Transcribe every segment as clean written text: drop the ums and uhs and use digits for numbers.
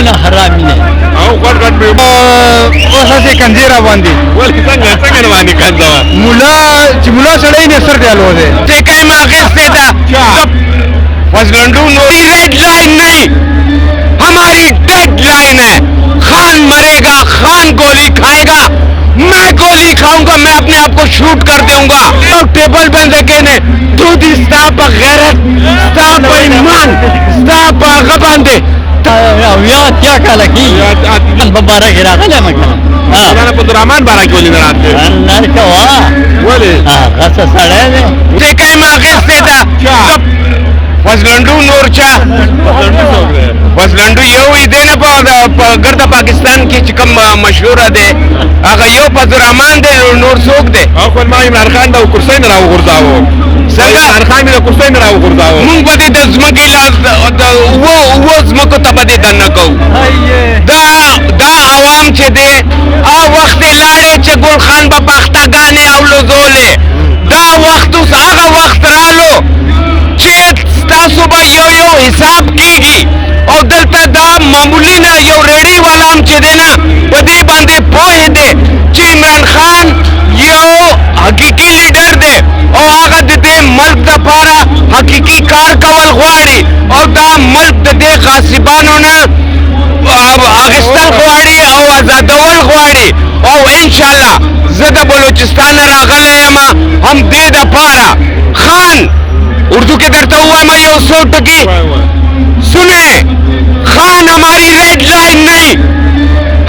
ټولونه حرامي دي او غټ اوس هسې کنځې را باندې ولې څنګه باندې کنځوه ملا سړی نه سر ډالو دی ټیکۍ ما اخیستې ده फसलंडू Norrie red line नहीं हमारी डेड लाइन है। खान मरेगा, खान गोली खाएगा, मैं गोली खाऊंगा, मैं अपने आप को शूट कर दूंगा। तो टेबल बंद ने दूध स्टाप गैरत स्टाप ईमान स्टाप गबांदे या क्या काला की मुबारक रागले मगर انا عبد الرحمن بارك ولي درات نار کوا ولي غس سړی دی ټیکۍ ما اخیستې ده فضلنډو نور چا فضلنډو یو دی نه په ګرده پاکستان کې چې کوم مشهوره دی هغه یو عبدالرحمن دی نور څوک دی اخو ما عمران خان دا کرسۍ نه راوغورځاوه څنګه عمران خان دا کرسۍ نه راوغورځاوه مونږ به دې د ځمکې لاس اوو ځمکو ته به دې دننه کوو دا عوام چې دی وخت لاړې چې ګل خان به پختګانې او لزولې دا وخت اوس هغه وخت رالو چې ستاسو به یو حساب کیږي او دلته دا معمولی نه یو ریډي والا هم چې دی نه په دې باندې پوهې دی چې عمران خان یو حقیقي لیډر دی او هغه د دې ملک دپاره حقیقي کار کول غواړي او دا ملک د دې غاصبانو نه اخیستل غواړي او ازادول غواړي او انشاءالله زه د بلوچستان راغلی یم هم دې دپاره خان اردو के करता हुआ मैं ये सौ टकी सुने खान हमारी रेड लाइन नहीं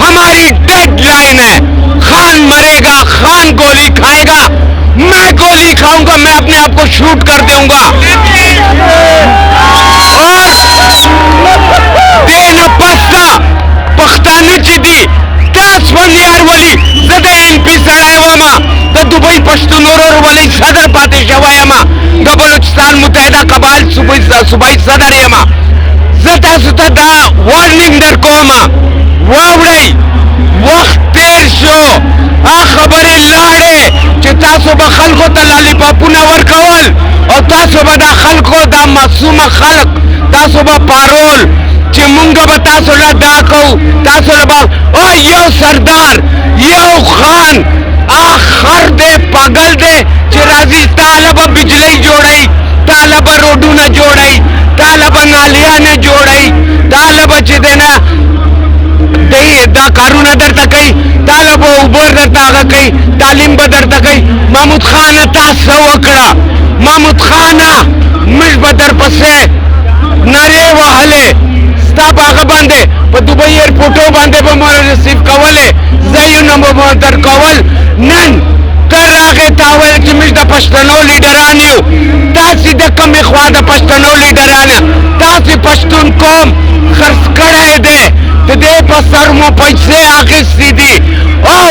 हमारी डेड लाइन है। खान मरेगा, खान गोली खाएगा, मैं गोली खाऊंगा, मैं अपने आप को शूट कर दूंगा। और देन पस्ता पख्ताना चिदी 10 वन यार वली जदे एमपी सड़ायवामा द दुबई पश्तूनोर वली सदर पाते शवायमा द बलूचिस्तान मुत्तहिदा कबाल सूबाई सदर यमा जता सुता दा वार्निंग दर कोमा वावड़ई वक्त तेर शो आ खबरे लाड़े چې تاسو به خلکو ته لالیپاپونه ورکول او تاسو به دا خلکو دا معصومه خلک تاسو به پارول چې مونږ به تاسو له دا کوو تاسو له به او یو سردار یو خان خر دی پاگل دی چې راځي تاله به بجلی جوړی تاله به روډونه جوړی تاله به نالیانې جوړی تاله به چې دی نه دا کارونه درته کوي تاله به اوبه درته هغه کوي تعلیم به درته کوي محمود خانه تا څه وکړه محمود خانه موږ به درپسې نارې وهلې ستا په هغه باندې په دوبۍ ایرپورټو باندې به مو ریسیو کولې ځایونه به مو درکول نن ته راغې تا ویل چې موږ د پښتنو لیډران یو تاسې د کومې خوا د پښتنو لیډران تاسې پښتون قوم خرڅ کړی دی د دې په سر مو پیسې اخیستې دي او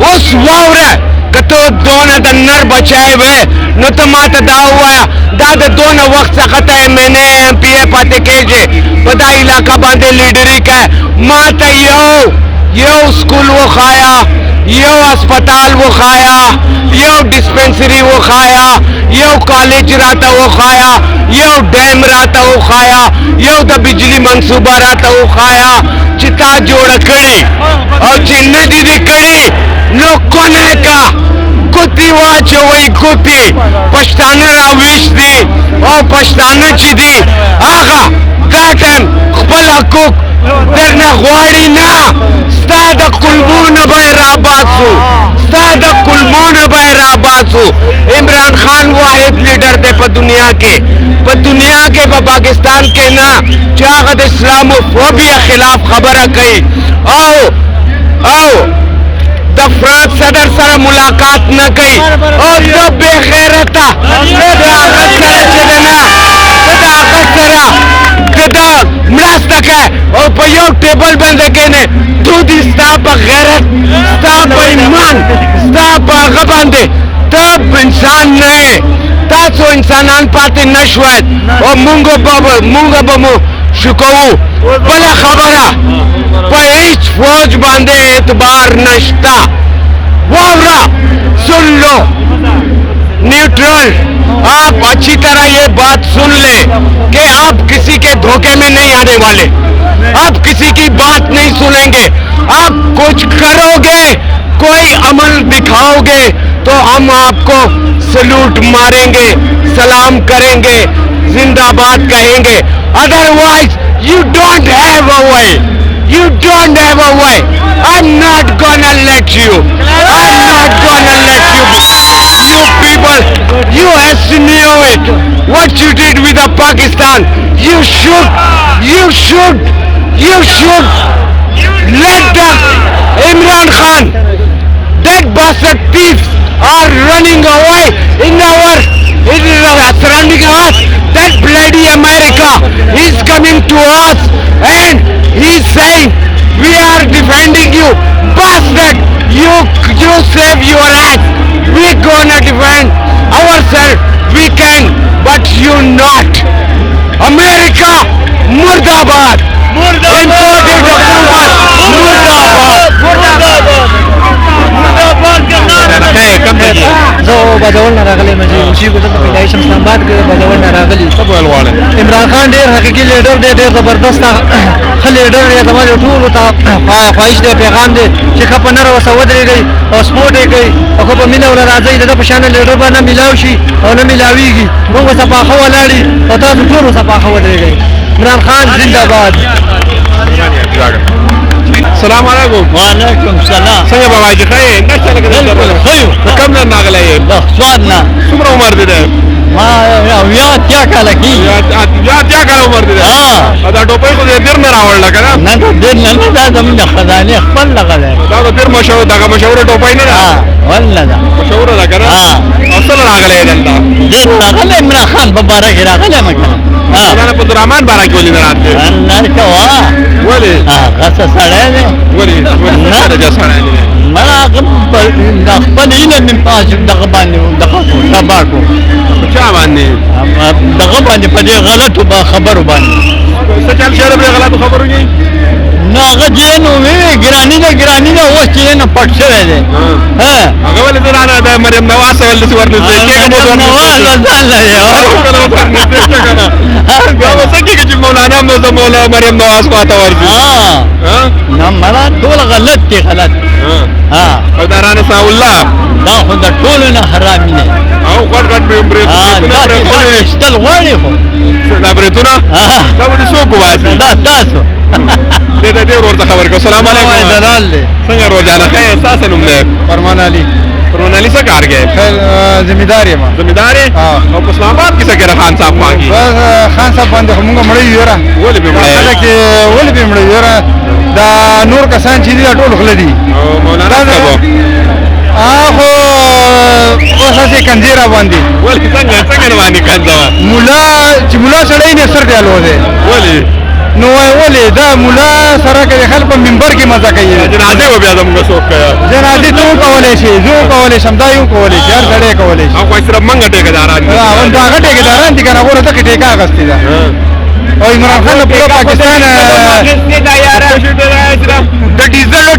اوس واوره که ته دونه د نر بچی وې نو ته ما ته دا ووایه دا د دونه وخت څخه ته ایم این اے ایم پی اے پاتې کېږي په دا علاقه باندې لیډري کوې ما ته یو سکول وښایه یو اسپتال وښایه یو ډسپنسري وښایه یو کالج راته وښایه یو ډیم راته وښایه یو د بجلی منصوبه راته وښایه چې تا جوړه کړې او چې نه دې دې کړې نو کونه کا ګوتې واچوئ ګوتې پښتانه راویښ دي او پښتانه چې دي هغه دا ټایم خپل حقوق درنه غواړي نه ستا د قلبونه به یې راباسو ستا د قلبونه به یې راباسو عمران خان واحد لیډر دی په دنیا کې په پاکستان کې نه چې هغه د اسلاموفوبیا خلاف خبره کوي او د فرانس صدر سره ملاقات نه کوي او ته بې غیرته ته د هغه سره چې دی نه ته د هغه سره ته مرسته کوې او په یو ټیبل باندې کښېنې تو دې ستا په غیرت ستا په ایمان ستا په هغه باندې ته انسان نه یې تاسو انسانان پاتې نه شوئ او مونږ به مو شکوو بله خبره په هیڅ فوج باندې اعتبار نشته واوره سن لو نیوټرل आप अच्छी तरह ये बात सुन ले कि आप किसी के धोखे में नहीं आने वाले, आप किसी की बात नहीं सुनेंगे, आप कुछ करोगे, कोई अमल दिखाओगे तो हम आपको सलूट मारेंगे, सलाम करेंगे, जिंदाबाद कहेंगे. Otherwise you don't have a way. You don't have a way. I'm not gonna let you. I'm not gonna let you. You people, you has to know it. What you did with the Pakistan. You should let the Imran Khan, that bastard thieves are running away in surrounding us. That bloody America is coming to us and he's saying we are defending you. Bastard, you save your ass. We're gonna defend ourselves. We can, but you not. America, Murdabad. Imported زه بدول نه راغلی مې اوسې کو دلته پیدایشم اسلام آباد کې بدول نه راغلی. څه ویل غواړې؟ عمران خان ډېر حقیقي لیډر دی، ډېر زبردست ښه لیډر دی. زموږ ټولو ته خواهش دی، پیغام دی چې ښه په نره ورسره ودرېږئ او سپورټ یې کوئ او ښه په مینه ورله راځئ. د ده په شانه لیډر به نه میلاو شي او نه میلاویږي. موږ ورسره پاخه ولاړ یو او تاسو ټول ورسره پاخه ودرېږئ. عمران خان زنده باد. السلام علیکم. وعلیکم سلام. څنګه بابا جی ښه یې؟ نشته لکه ښه یو. ته کوم ځای نه راغلی یې؟ د سواد نه. څومره عمر دی دی؟ ما اویا اتیا کاله کېږي. یا اتیا کاله عمر دی دی؟ دا ټوپۍ خو دې دیر نه راوړله که نه؟ نه د دیر نه نه، دا زموږ د خزانې خپل دغه دی. دا د دیر دغه مشهوره ټوپۍ نه ده؟ والله ده مشهوره ده که نه؟ او څه راغلی یې دلته؟ ډېر راغلی عمران خان په باره کې راغلی یم که نه. مولانا عبدالرحمن باره کې ولې نه راتلې؟ نه کوه ولې؟ هغه څه سړی دی. ولې څه درجه سړی دی؟ مړه هغه د خپل علم مې په دغه باندې دغه کړو تباه کړو. په چا باندې؟ دغه باندې په دې غلطو خبرو باندې. څه چل شعر پرې غلطو خبرو کې؟ نو هغه چې نو وی ګراني ده اوس چې نه پټ شوی دی. هغه ولې زه رانه د مریم نواز سره ورنږدې مریم نواز ځان لري. بیا به څه کېږي چې مولانا مو د مریم نواز خواته ورځي؟ نه مړه ټول غلط دی، غلط. او دا رانه ساولله دا خو د ټولو نه حرامي دی. او غټ دا ایستل غواړي خو دا بریتونه دا به د څوک وباسي؟ دا تاسو. دې ته ډېر ورته خبر کړه. سلام علیکم. دلال دی. څنګه روزانه ښه یې؟ ستا څه نوم دی؟ فرمان علي. فرمان علي څه کار کوې؟ ذمہدار یم. زمیندار یې؟ او په اسلام آباد کې څه کوې خان صاحب خوا کې؟ بس خان صاحب باندې خو مونږ مړی یو یاره. ولې پې مړی یې؟ خلک یې ولې پې مړی یاره؟ دا نور کسان چې دي دا ټول خوله دي. او مولانا صاحب خو اوس هسې کنځې را باندې. ولې څنګه نه باندې کنځه وه؟ ملا چې ملا سړی نه سر دی الوځی. ولې؟ نو ولې دا ملا سره که د خلک په منبر کې مزه کوي. جنازې به بیا زموږ څوک کوي؟ جنازې ته وکولی شي، زه وکولی شم، دا یې وکولی شي، هر سړی یې کولی شي. او خو صرف منګه ټېکهداران دي. دا هغه ټېکهداران دي که نه، ګوره ځکه ټېکه اخېستې ده. او عمران خان د پوره پاکستان د ډیزل